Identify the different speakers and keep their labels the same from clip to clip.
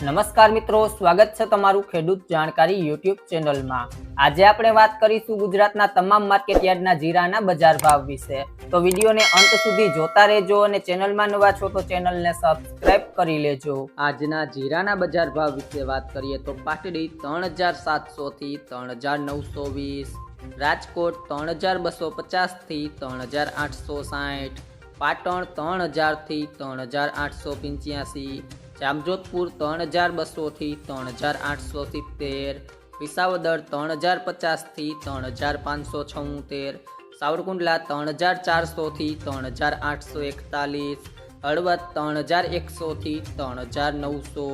Speaker 1: નમસ્કાર મિત્રો, સ્વાગત છે તમારું ખેડૂત જાણકારી યુટ્યુબ ચેનલમાં। આજે આપણે વાત કરીશું ગુજરાતના તમામ માર્કેટ યાર્ડના જીરાના બજાર ભાવ વિશે। તો વિડીયોને અંત સુધી જોતા રહેજો અને ચેનલમાં નવા છો તો ચેનલને સબસ્ક્રાઇબ કરી લેજો। આજના જીરાના બજાર ભાવ વિશે વાત કરીએ તો પાટડી 3700 થી 3920, રાજકોટ 3250 થી 3860, પાટણ 3000 થી 3885, જામજોધપુર 3200 થી 3870, વિસાવદર 3050 થી 3576, સાવરકુંડલા 3400 થી 3841, હળવદ 3100 થી 3900,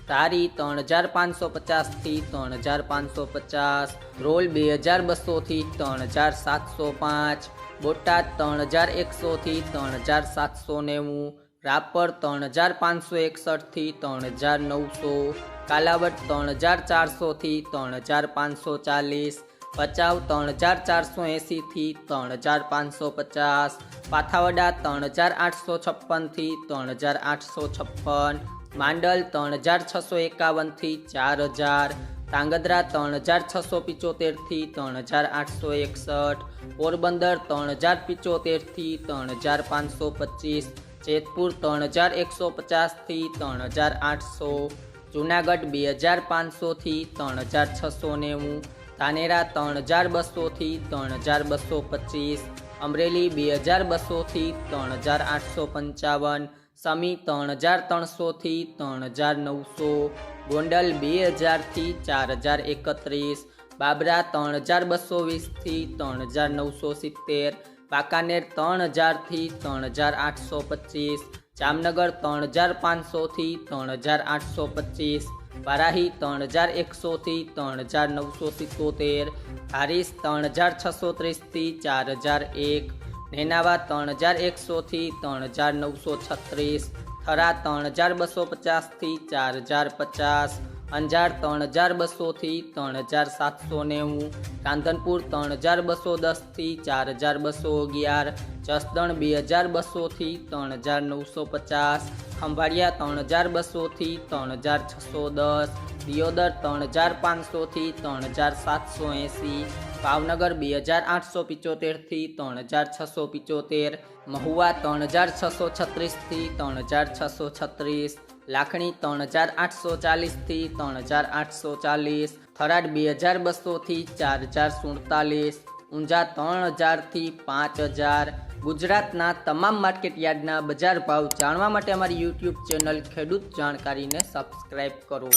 Speaker 1: ધારી 3550 થી 3550, ધ્રોલ 2200 થી 3705, બોટાદ 3100 થી 3790, રાપર 3561 થી 3900, કાલાવડ 3400 થી 3540, ભચાઉ 3480 થી 3550, પાથાવડા 3856 થી 3856, માંડલ 3651 થી 4000, ધાંગધ્રા 3675 થી 3861, પોરબંદર 3075 થી 3525, જેતપુર 3150 થી 3800, જુનાગઢ 2500 થી 3690, ધાનેરા 3200 થી 3225, અમરેલી 2200 થી 3855, સમી 3300 થી 3900, ગોંડલ 2000 થી 4031, બાબરા 3220 થી 3970, વાંકાનેર 3000 થી 3825, જામનગર 3500 થી 3825, વારાહી 3100 થી 3977, હારીજ 3630 થી 4001, નેનાવા 3100 થી 3936, થરા 3250 થી 4050, અંજાર 3200 થી 3790, રાંધનપુર 3210 થી 4211, જસદણ 2200 થી 3950, ખંભાળિયા 3200 થી 3610, દિયોદર 3500 થી 3780, ભાવનગર 2875 થી 3675, મહુવા 3636 થી 3636, લાખણી 3840 થી 3840, થરાદ 2200 થી 4047, ઊંઝા 3000 થી 5000। ગુજરાતના તમામ માર્કેટ યાર્ડના બજાર ભાવ જાણવા માટે અમારી યુટ્યુબ ચેનલ ખેડૂત જાણકારીને સબસ્ક્રાઇબ કરો।